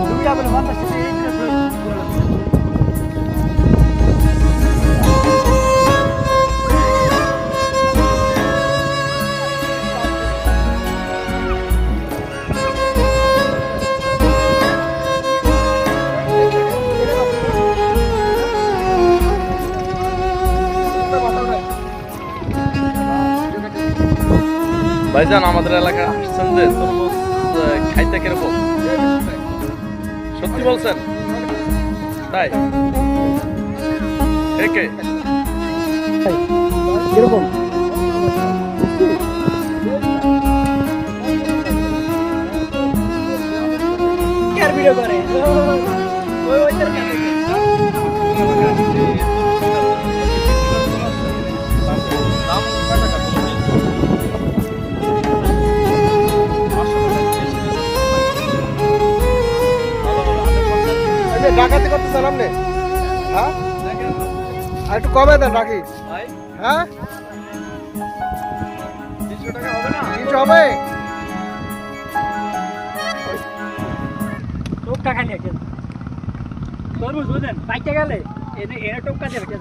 দুইটা বলে 50 টাকা এই দিনে ভাইজান আমাদের এলাকায় আসছেন যে তরমুজ খাইতে কিরকম? সত্যি বলছেন? তাই কে কিরকম কার ভিডিও করে ওই ওইটার কাছে ডাকাতি করতে চালাম নে হ্যাঁ আর একটু কমে দেন রাখি হ্যাঁ 300 টাকা হবে না 300 হবে টোকা খালি আছে তরমুজ বুঝেন বাইকে গেলে এনে টোকা দেবে